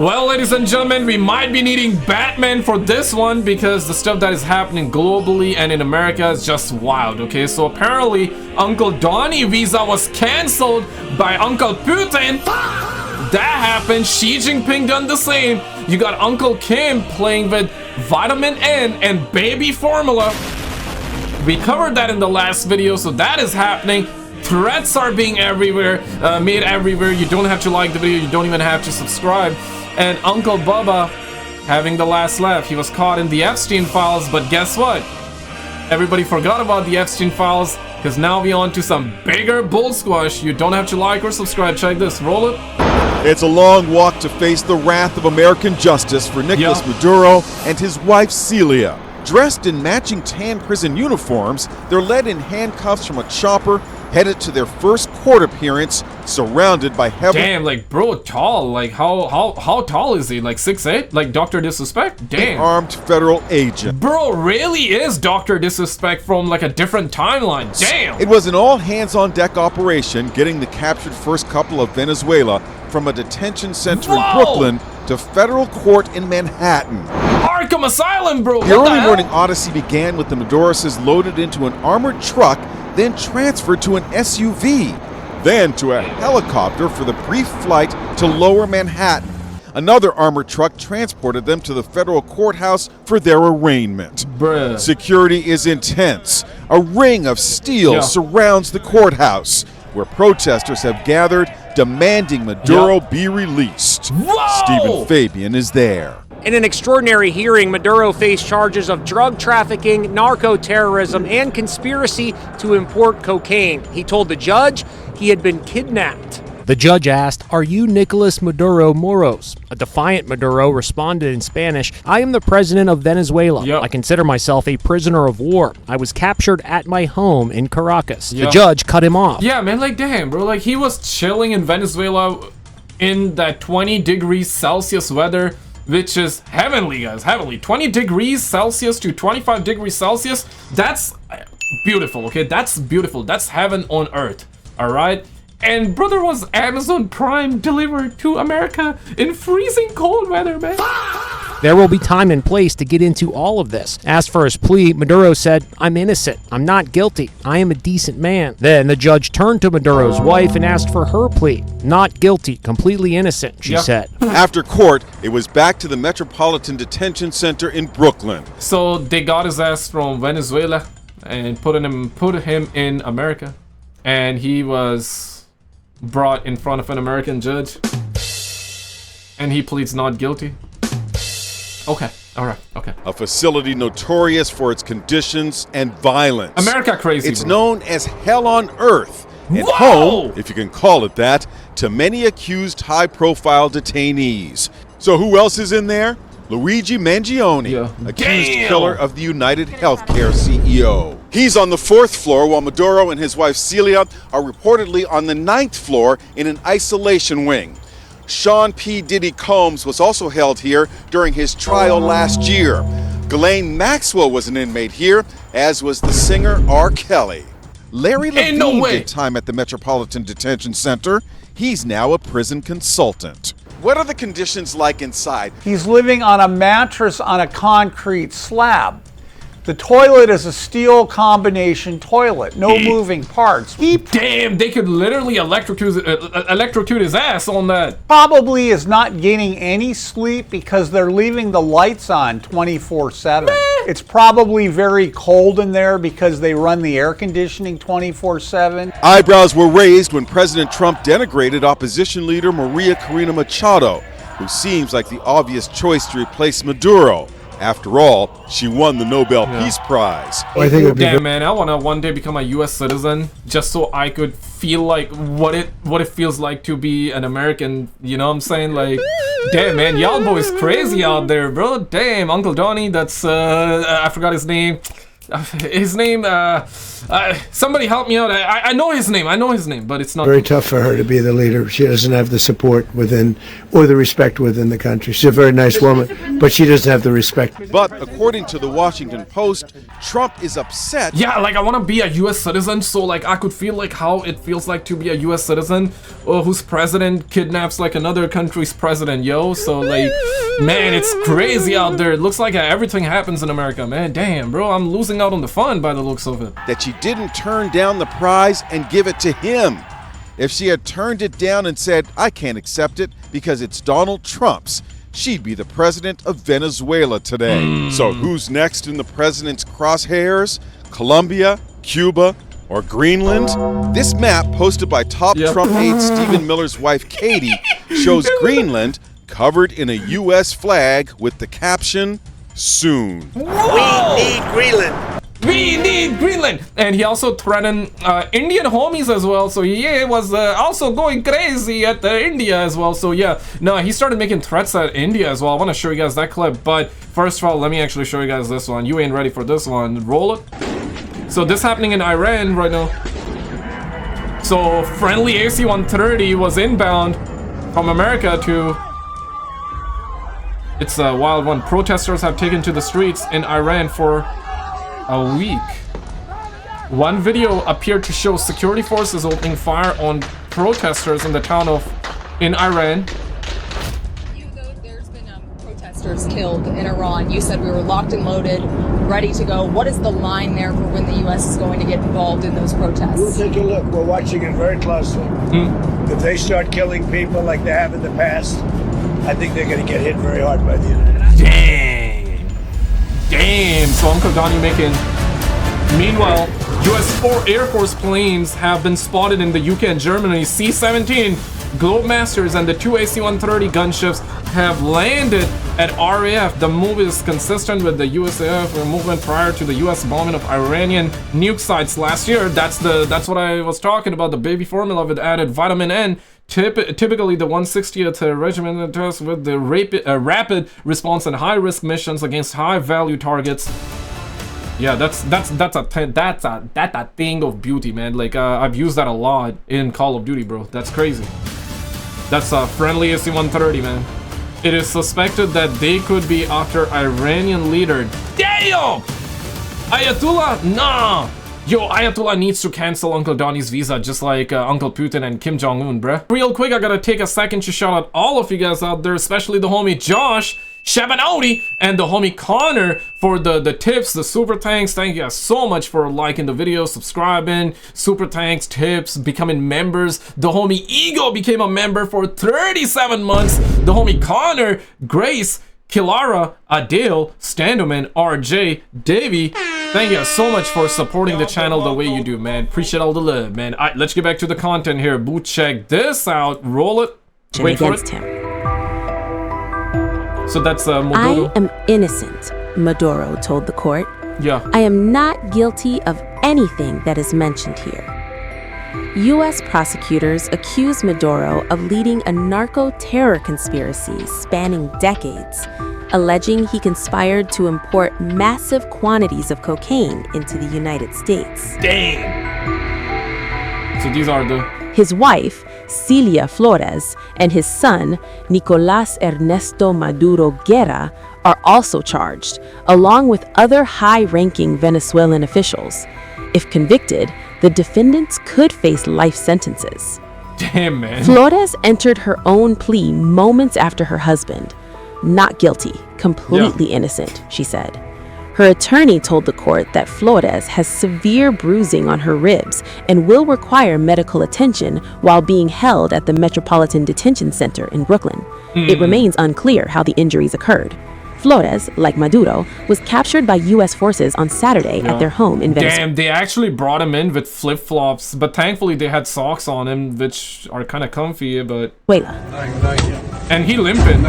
Well, ladies and gentlemen, we might be needing Batman for this one because the stuff that is happening globally and in America is just wild, okay? So apparently, Uncle Donnie visa was cancelled by Uncle Putin. That happened. Xi Jinping done the same. You got Uncle Kim playing with vitamin N and baby formula. We covered that in the last video, so that is happening. Threats are being made everywhere. You don't have to like the video. You don't even have to subscribe. And Uncle Bubba having the last laugh. He was caught in the Epstein files, but guess what? Everybody forgot about the Epstein files because now we're on to some bigger bull squash. You don't have to like or subscribe. Check this. Roll it. It's a long walk to face the wrath of American justice for Nicolas Maduro and his wife Celia. Dressed in matching tan prison uniforms, they're led in handcuffs from a chopper, headed to their first court appearance, surrounded by heavy... Damn, like, bro, tall. Like, how tall is he? Like 6'8"? Like Dr. Disrespect? Damn. Armed federal agent. Bro, really is Dr. Disrespect from, like, a different timeline. Damn. It was an all-hands-on-deck operation, getting the captured first couple of Venezuela from a detention center in Brooklyn to federal court in Manhattan. Arkham Asylum, bro. The early morning odyssey began with the Maduroses loaded into an armored truck, then transferred to an SUV, then to a helicopter for the brief flight to Lower Manhattan. Another armored truck transported them to the federal courthouse for their arraignment. Bruh. Security is intense. A ring of steel surrounds the courthouse, where protesters have gathered demanding Maduro be released. Whoa! Stephen Fabian is there. In an extraordinary hearing, Maduro faced charges of drug trafficking, narco-terrorism, and conspiracy to import cocaine. He told the judge he had been kidnapped. The judge asked, "Are you Nicolas Maduro Moros?" A defiant Maduro responded in Spanish, "I am the president of Venezuela. I consider myself a prisoner of war. I was captured at my home in Caracas." The judge cut him off. Yeah, man, like, damn, bro. Like, he was chilling in Venezuela in that 20 degrees Celsius weather, which is heavenly, guys, heavenly. 20 degrees Celsius to 25 degrees Celsius, that's beautiful, okay? That's beautiful. That's heaven on earth, all right? And brother was Amazon Prime delivered to America in freezing cold weather, man. There will be time and place to get into all of this. Asked for his plea, Maduro said, "I'm innocent. I'm not guilty. I am a decent man." Then the judge turned to Maduro's wife and asked for her plea. "Not guilty, completely innocent," she said. After court, it was back to the Metropolitan Detention Center in Brooklyn. So they got his ass from Venezuela and put him in America. And he was brought in front of an American judge. And he pleads not guilty. Okay, alright, okay. A facility notorious for its conditions and violence. America crazy, It's known as hell on earth, and home, if you can call it that, to many accused high-profile detainees. So who else is in there? Luigi Mangione, accused killer of the United Healthcare CEO. He's on the 4th floor, while Maduro and his wife Celia are reportedly on the 9th floor in an isolation wing. Sean P. Diddy Combs was also held here during his trial last year. Ghislaine Maxwell was an inmate here, as was the singer R. Kelly. Larry Levine did time at the Metropolitan Detention Center. He's now a prison consultant. What are the conditions like inside? He's living on a mattress on a concrete slab. The toilet is a steel combination toilet, no moving parts. Damn, they could literally electrocute his ass on that. Probably is not getting any sleep because they're leaving the lights on 24/7. It's probably very cold in there because they run the air conditioning 24/7. Eyebrows were raised when President Trump denigrated opposition leader Maria Corina Machado, who seems like the obvious choice to replace Maduro. After all, she won the Nobel Peace Prize. Damn, man, I want to one day become a U.S. citizen just so I could feel like what it feels like to be an American. You know what I'm saying? Like, damn, man, y'all boys crazy out there, bro. Damn, Uncle Donnie, that's I forgot his name. his name, somebody help me out. I know his name, but it's not very tough for her to be the leader. She doesn't have the support within or the respect within the country. She's a very nice woman, but she doesn't have the respect. But according to the Washington Post, Trump is upset. Yeah, like I want to be a US citizen, so like I could feel like how it feels like to be a US citizen whose president kidnaps like another country's president, yo. So like, man, it's crazy out there. It looks like everything happens in America, man. Damn, bro, I'm losing out on the fun by the looks of it. That she didn't turn down the prize and give it to him. If she had turned it down and said, I can't accept it because it's Donald Trump's, she'd be the president of Venezuela today. So who's next in the president's crosshairs? Colombia, Cuba, or Greenland? This map, posted by top Trump aide Stephen Miller's wife Katie, shows Greenland covered in a U.S. flag with the caption, soon. Whoa! We need Greenland. We need Greenland! And he also threatened Indian homies as well, so he was also going crazy at India as well. So yeah, no, he started making threats at India as well. I want to show you guys that clip, but first of all, let me actually show you guys this one. You ain't ready for this one. Roll it. So this happening in Iran right now. So friendly AC-130 was inbound from America to... It's a wild one. Protesters have taken to the streets in Iran for a week. One video appeared to show security forces opening fire on protesters in the town of in Iran. There's been protesters killed in Iran. You said we were locked and loaded, ready to go. What is the line there for when the U.S. is going to get involved in those protests? We'll take a look. We're watching it very closely. If they start killing people like they have in the past, I think they're going to get hit very hard by the United States. Damn, so Uncle Donnie making... Meanwhile, US Air Force planes have been spotted in the UK and Germany. C-17 Globemasters and the two AC-130 gunships have landed at RAF. The move is consistent with the USAF movement prior to the US bombing of Iranian nuke sites last year. That's what I was talking about, the baby formula with added vitamin N. Typically, the 160th Regiment tests with the rapid response and high-risk missions against high-value targets. Yeah, that's a thing of beauty, man. Like I've used that a lot in Call of Duty, bro. That's crazy. That's a friendly AC-130, man. It is suspected that they could be after Iranian leader. Damn! Ayatollah, nah. Yo, Ayatollah needs to cancel Uncle Donnie's visa just like Uncle Putin and Kim Jong-un, bruh. Real quick, I gotta take a second to shout out all of you guys out there, especially the homie Josh Shabanowdy and the homie Connor for the tips, the super thanks. Thank you guys so much for liking the video, subscribing, super thanks, tips, becoming members. The homie Ego became a member for 37 months. The homie Connor, Grace, Kilara, Adele, Standoman, RJ, Davey, thank you guys so much for supporting the channel the way you do, man. Appreciate all the love, man. All right, let's get back to the content here. Boo, check this out. Roll it. Wait for it. So that's Maduro. I am innocent, Maduro told the court. Yeah. I am not guilty of anything that is mentioned here. U.S. prosecutors accuse Maduro of leading a narco-terror conspiracy spanning decades, alleging he conspired to import massive quantities of cocaine into the United States. Damn! So these are the... His wife, Celia Flores, and his son, Nicolás Ernesto Maduro Guerra, are also charged, along with other high-ranking Venezuelan officials. If convicted, the defendants could face life sentences. Damn, man. Flores entered her own plea moments after her husband. Not guilty, completely innocent, she said. Her attorney told the court that Flores has severe bruising on her ribs and will require medical attention while being held at the Metropolitan Detention Center in Brooklyn. It remains unclear how the injuries occurred. Flores, like Maduro, was captured by U.S. forces on Saturday at their home in Venezuela. Damn, they actually brought him in with flip-flops, but thankfully they had socks on him, which are kind of comfy, but... And he limping.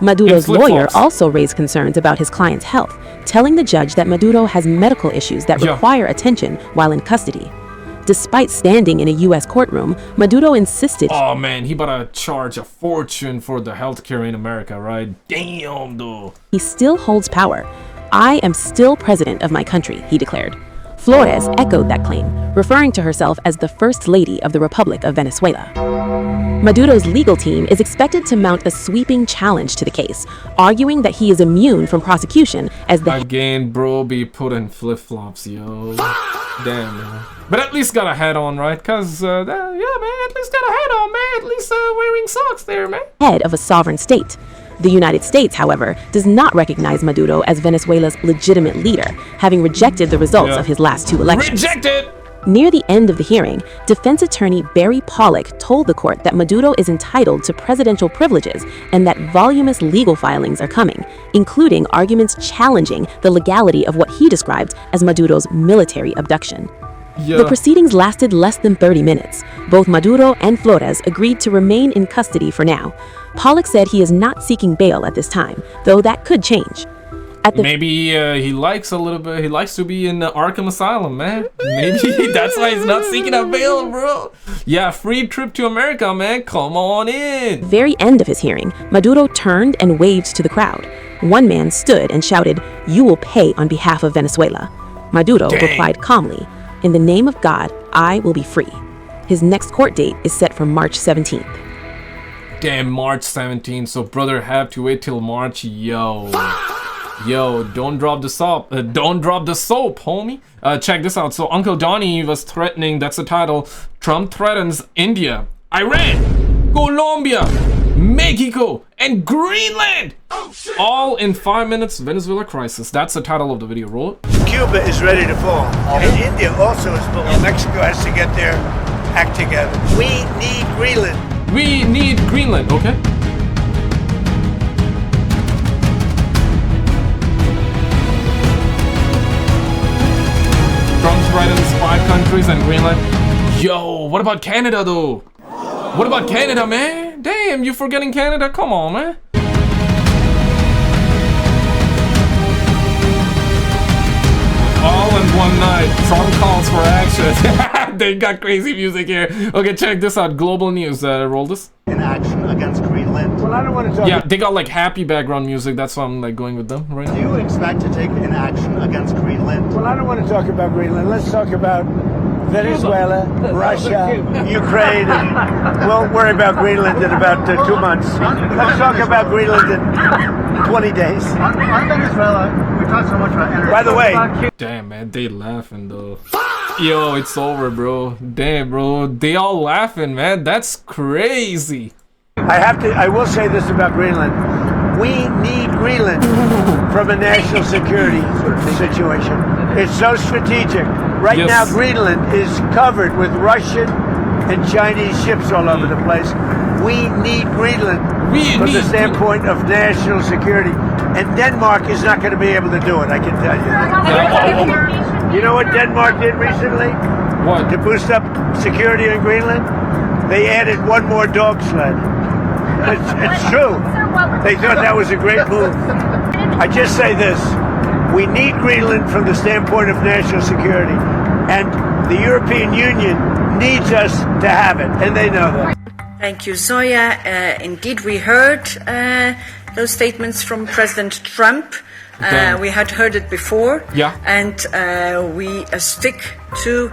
Maduro's lawyer also raised concerns about his client's health, telling the judge that Maduro has medical issues that require attention while in custody. Despite standing in a U.S. courtroom, Maduro insisted... Oh man, he about to charge a fortune for the healthcare in America, right? Damn, though. He still holds power. I am still president of my country, he declared. Flores echoed that claim, referring to herself as the First Lady of the Republic of Venezuela. Maduro's legal team is expected to mount a sweeping challenge to the case, arguing that he is immune from prosecution as the Again, bro, be putting flip-flops, yo. Damn, man. But at least got a hat on, right? Cause, yeah, man, at least got a hat on, man. At least wearing socks there, man. Head of a sovereign state. The United States, however, does not recognize Maduro as Venezuela's legitimate leader, having rejected the results of his last 2 elections. Rejected! Near the end of the hearing, defense attorney Barry Pollock told the court that Maduro is entitled to presidential privileges and that voluminous legal filings are coming, including arguments challenging the legality of what he described as Maduro's military abduction. The proceedings lasted less than 30 minutes. Both Maduro and Flores agreed to remain in custody for now. Pollock said he is not seeking bail at this time, though that could change. Maybe he likes a little bit. He likes to be in the Arkham Asylum, man. Maybe that's why he's not seeking a bail, bro. Yeah, free trip to America, man. Come on in. Very end of his hearing, Maduro turned and waved to the crowd. One man stood and shouted, "You will pay on behalf of Venezuela." Maduro replied calmly, "In the name of God, I will be free." His next court date is set for March 17th. Damn, March 17th. So brother have to wait till March, yo. Yo, don't drop the soap. Don't drop the soap, homie. Check this out. So Uncle Donnie was threatening, that's the title, Trump threatens India, Iran, Colombia, Mexico, and Greenland. All in 5 minutes, Venezuela crisis. That's the title of the video. Roll it. Cuba is ready to fall. And India also is falling. Mexico has to get their act together. We need Greenland. We need Greenland, okay? Trump threatens 5 countries and Greenland. Yo, what about Canada though? What about Canada, man? Damn, you forgetting Canada? Come on, man. All in one night, Trump calls for action. They got crazy music here. Okay, check this out. Global news. Roll this. In action against Greenland. Well, I don't want to talk. Yeah, they got like happy background music. That's why I'm like going with them right now. Do you expect to take an action against Greenland? Well, I don't want to talk about Greenland. Let's talk about Venezuela, Russia, Ukraine. And we'll worry about Greenland in about 2 months. Let's talk about Greenland in 20 days. On Venezuela, we talk so much about energy. By the way, damn man, they laughing though. Yo, it's over, bro. Damn, bro, they all laughing, man. That's crazy. I will say this about Greenland. We need Greenland from a national security situation. It's so strategic. Right now, Greenland is covered with Russian and Chinese ships all over the place. We need Greenland from the standpoint of national security. And Denmark is not going to be able to do it, I can tell you. You know what Denmark did recently? What? To boost up security in Greenland? They added one more dog sled. It's true. They thought that was a great move. I just say this. We need Greenland from the standpoint of national security. And the European Union needs us to have it. And they know that. Thank you, Zoya. Indeed, we heard those statements from President Trump. We had heard it before. Yeah. And we stick to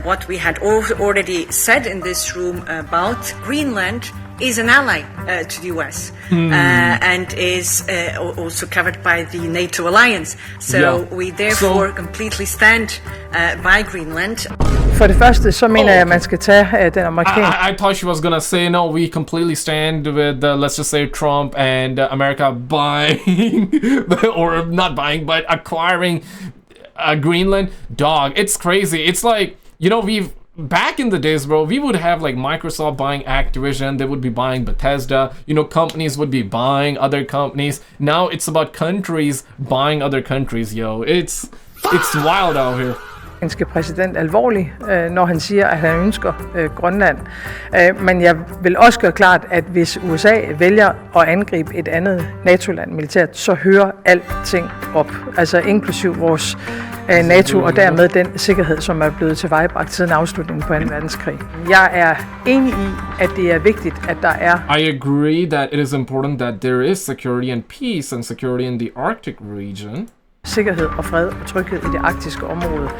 what we had already said in this room about Greenland is an ally to the US and is also covered by the NATO alliance. So we therefore completely stand by Greenland. For det første, så mener jeg, at man skal tage den amerikanske... I thought she was gonna say, no, we completely stand with, let's just say, Trump and America buying, or not buying, but acquiring Greenland. Dog, it's crazy. It's like, you know, back in the days, bro, we would have like Microsoft buying Activision, they would be buying Bethesda, you know, companies would be buying other companies. Now it's about countries buying other countries, yo. It's wild out here. Præsident alvorlig, når han siger, at han ønsker Grønland. Men jeg vil også gøre klart, at hvis USA vælger at angribe et andet NATO-land militært, så hører alting op. Altså inklusiv vores NATO og dermed den sikkerhed, som er blevet tilvejebragt siden afslutningen på 2. verdenskrig. Jeg er enig i, at det er vigtigt, at der er... I agree that it is important that there is security and peace and security in the Arctic region. sikkerhed og fred og tryghed i det arktiske område.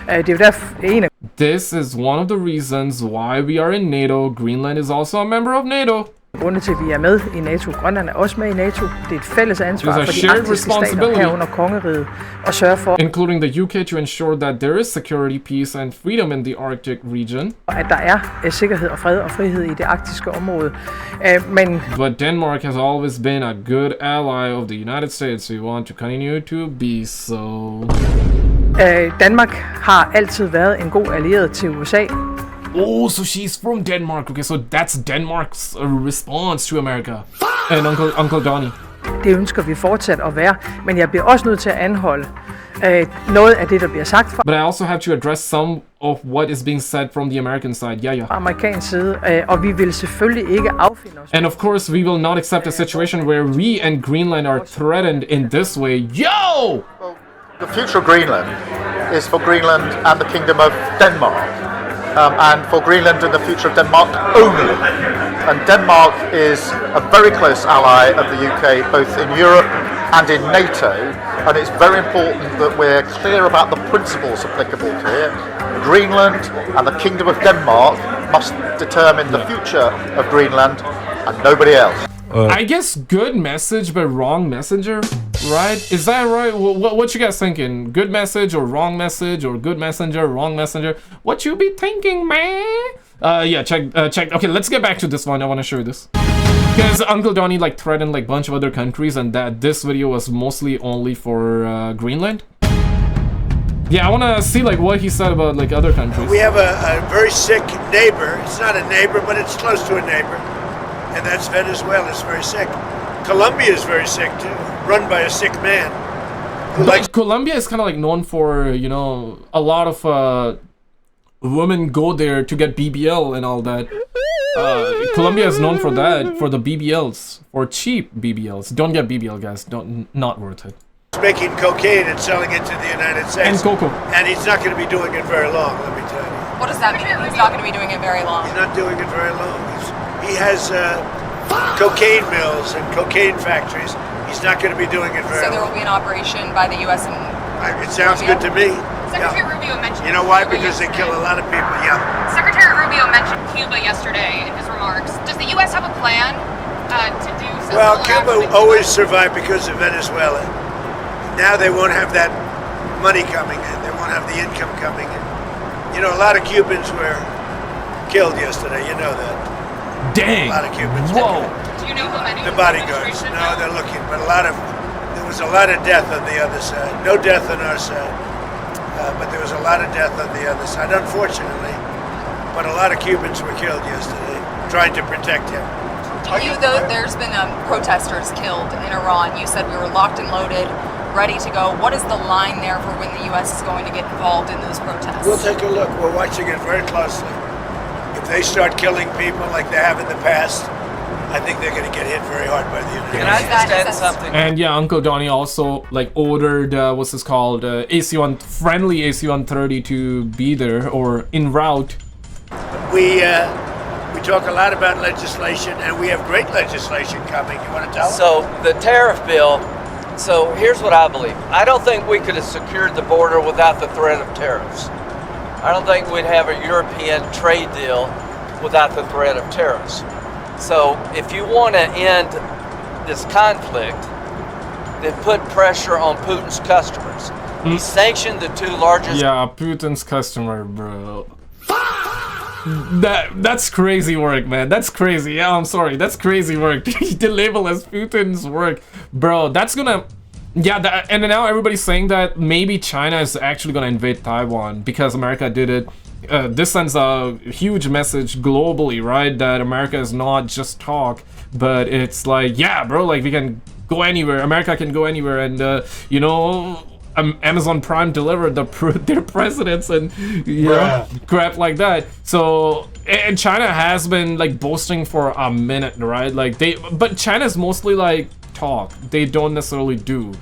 Det er jo derfor en af This is one of the reasons why we are in NATO. Greenland is also a member of NATO. grunde til, at vi er med i NATO. Grønland er også med i NATO. Det er et fælles ansvar for de arktiske stater herunder kongeriget at sørge for, including the UK, to ensure that there is security, peace and freedom in the Arctic region. At der er sikkerhed og fred og frihed i det arktiske område. But Denmark has always been a good ally of the United States. We want to continue to be so. Danmark har altid været en god allieret til USA. Oh, so she's from Denmark. Okay, so that's Denmark's response to America. And Uncle Donnie. Det ønsker vi fortsat at være, men jeg bliver også nødt til at anholde noget af det, der bliver sagt fra. But I also have to address some of what is being said from the American side. Yeah. Amerikansk side, og vi vil selvfølgelig ikke affinde os. And of course, we will not accept a situation where we and Greenland are threatened in this way. Yo! The future of Greenland is for Greenland and the Kingdom of Denmark. And for Greenland and the future of Denmark only. And Denmark is a very close ally of the UK, both in Europe and in NATO. And it's very important that we're clear about the principles applicable here. Greenland and the Kingdom of Denmark must determine the future of Greenland and nobody else. I guess good message, but wrong messenger, right? Is that right? What you guys thinking? Good message or wrong message, or good messenger, wrong messenger? What you be thinking, man? Yeah, check. Okay, let's get back to this one. I want to show you this. Because Uncle Donnie like threatened like bunch of other countries, and that this video was mostly only for Greenland. Yeah, I want to see like what he said about like other countries. We have a very sick neighbor. It's not a neighbor, but it's close to a neighbor. And that's Venezuela. It's very sick. Colombia is very sick too, run by a sick man. Like Colombia is kind of like known for, you know, a lot of women go there to get BBL and all that. Colombia is known for that, for the BBLs, for cheap BBLs. Don't get BBL, guys. Not worth it. He's making cocaine and selling it to the United States. And cocoa. And he's not going to be doing it very long, let me tell you. What does that mean? He's not going to be doing it very long. He's not doing it very long. He has cocaine mills and cocaine factories. He's not going to be doing it very long. So there will be an operation by the U.S. and it sounds good to me. Secretary Rubio mentioned. You know why? Because they kill a lot of people. Yeah. Secretary Rubio mentioned Cuba yesterday in his remarks. Does the U.S. have a plan to do so? Well, Cuba always survived because of Venezuela. Now they won't have that money coming in. They won't have the income coming in. You know, a lot of Cubans were killed yesterday. You know that. Dang. A lot of Cubans. Whoa. Do you know how many? The bodyguards. No, they're looking, but there was a lot of death on the other side. No death on our side, but there was a lot of death on the other side, unfortunately. But a lot of Cubans were killed yesterday, trying to protect him. There's been protesters killed in Iran. You said we were locked and loaded, ready to go. What is the line there for when the U.S. is going to get involved in those protests? We'll take a look. We're watching it very closely. If they start killing people like they have in the past, I think they're going to get hit very hard by the United States. Can I just add something? And yeah, Uncle Donnie also like ordered what's this called, AC-1 friendly AC-130 to be there or en route. We talk a lot about legislation, and we have great legislation coming. You want to tell them? So the tariff bill. So here's what I believe. I don't think we could have secured the border without the threat of tariffs. I don't think we'd have a European trade deal without the threat of tariffs. So if you want to end this conflict, then put pressure on Putin's customers. He sanctioned the two largest... Yeah, Putin's customer, bro. That's crazy work, man. That's crazy. Yeah, I'm sorry. That's crazy work. The label as Putin's work. Bro, that's gonna... Yeah, and now everybody's saying that maybe China is actually gonna invade Taiwan because America did it. This sends a huge message globally, right? That America is not just talk, but it's like, yeah, bro, like we can go anywhere. America can go anywhere, and you know, Amazon Prime delivered their presidents and crap like that. So, and China has been like boasting for a minute, right? Like but China's mostly like talk. They don't necessarily do.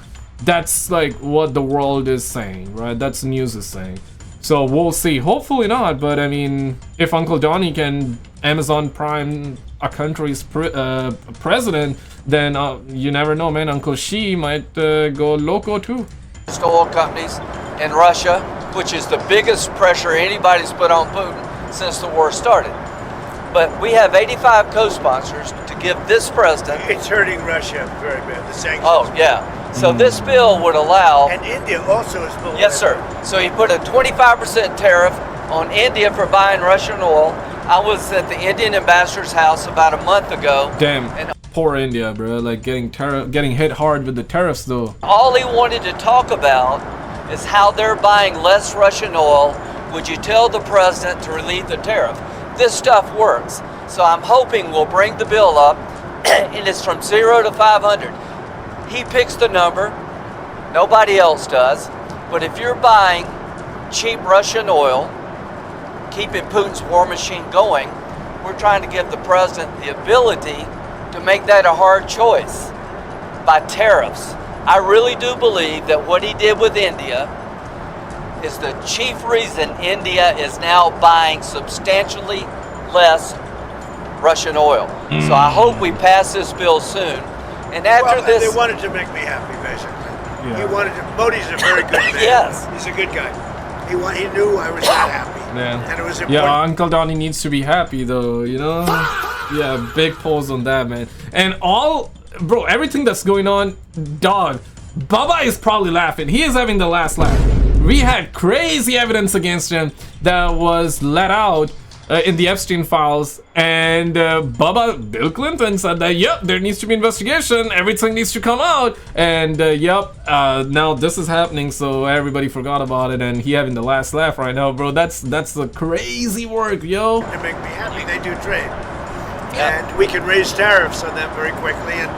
That's like what the world is saying, right? That's the news is saying. So we'll see. Hopefully not, but I mean, if Uncle Donnie can Amazon Prime a country's president, then you never know, man. Uncle Xi might go loco too. oil companies in Russia, which is the biggest pressure anybody's put on Putin since the war started. But we have 85 co-sponsors to give this president. It's hurting Russia very bad, the sanctions. Oh, yeah. So this bill would allow. And India also is below. Yes, sir. So he put a 25% tariff on India for buying Russian oil. I was at the Indian ambassador's house about a month ago. Damn. Poor India, bro. Like getting hit hard with the tariffs, though. All he wanted to talk about is how they're buying less Russian oil. Would you tell the president to relieve the tariff? This stuff works. So I'm hoping we'll bring the bill up, and it's from 0 to 500. He picks the number. Nobody else does. But if you're buying cheap Russian oil, keeping Putin's war machine going, we're trying to give the president the ability to make that a hard choice by tariffs. I really do believe that what he did with India is the chief reason India is now buying substantially less Russian oil. So I hope we pass this bill soon. And after this, they wanted to make me happy, basically. He wanted to. Modi's a very good man. Yes, he's a good guy. He knew I was that happy. Man. And it was important. Yeah, Uncle Donnie needs to be happy, though. You know. Yeah, big pause on that, man. And bro, everything that's going on, dog. Bubba is probably laughing. He is having the last laugh. We had crazy evidence against him that was let out in the Epstein files, and Bill Clinton said that, yep, there needs to be investigation, everything needs to come out, and now this is happening, so everybody forgot about it, and he having the last laugh right now, bro. That's the crazy work, yo. To make me happy, they do trade. And we can raise tariffs on them very quickly, and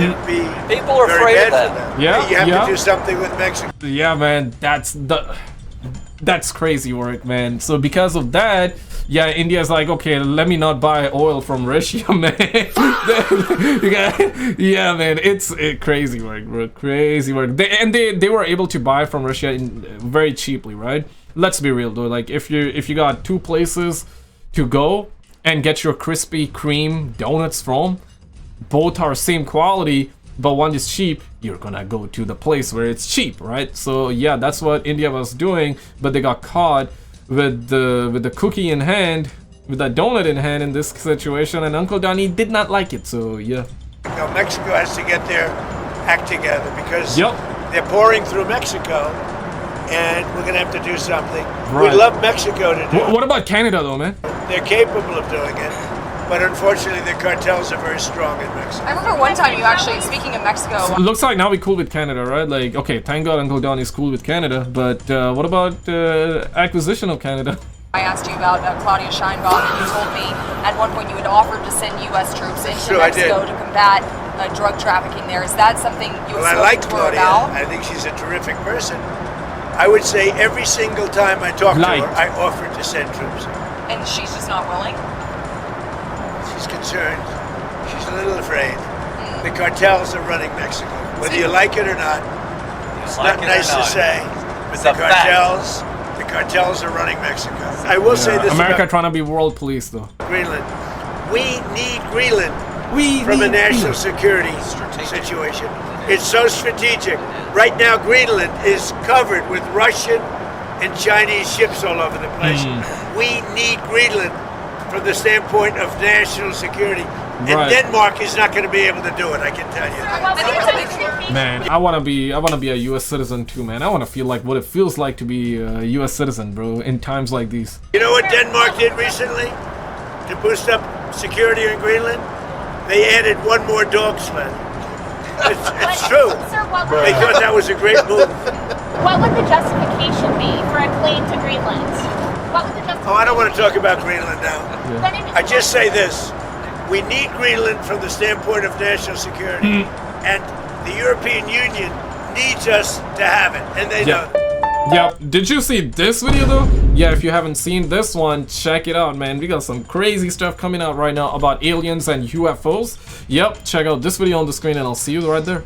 it'll be people are very afraid bad of that. for them. Yeah, You have to do something with Mexico. Yeah, man, that's crazy work, man. So because of that, yeah, India's like, okay, let me not buy oil from Russia, man. Yeah, man, it's crazy work, bro. Crazy work. They were able to buy from Russia very cheaply, right? Let's be real, though. Like, if you got two places to go and get your Krispy Kreme donuts from, both are same quality, but one is cheap, you're gonna go to the place where it's cheap, right? So yeah, that's what India was doing, but they got caught with the cookie in hand, with that donut in hand in this situation, and Uncle Donnie did not like it, so yeah. Mexico has to get their act together, because they're pouring through Mexico, and we're gonna have to do something. Right. We'd love Mexico to do it. What about Canada, though, man? They're capable of doing it, but unfortunately the cartels are very strong in Mexico. I remember one time you actually, speaking of Mexico... So looks like now we're cool with Canada, right? Like, okay, thank God Uncle Donnie's cool with Canada, but what about acquisition of Canada? I asked you about Claudia Sheinbaum, and you told me at one point you had offered to send U.S. troops into Mexico to combat drug trafficking there. Is that something you I like Claudia. I think she's a terrific person. I would say every single time I talk to her, I offered to send troops. And she's just not willing? She's concerned. She's a little afraid. The cartels are running Mexico. Whether you like it or not, it's not nice to say, but the cartels are running Mexico. I will say this America trying to be world police, though. Greenland. We need Greenland from a national security situation. It's so strategic. Right now, Greenland is covered with Russian and Chinese ships all over the place. We need Greenland from the standpoint of national security. And Denmark is not going to be able to do it, I can tell you. Man, I wanna be a U.S. citizen too, man. I wanna feel like what it feels like to be a U.S. citizen, bro, in times like these. You know what Denmark did recently to boost up security in Greenland? They added one more dog sled. It's true. They thought that was a great move. What would the justification be for a claim to Greenland? What would the justification? Oh, I don't want to talk about Greenland now. I just say this. We need Greenland from the standpoint of national security. And the European Union needs us to have it. And they know that. Yeah, did you see this video though? Yeah, if you haven't seen this one, check it out, man. We got some crazy stuff coming out right now about aliens and UFOs. Yep, check out this video on the screen and I'll see you right there.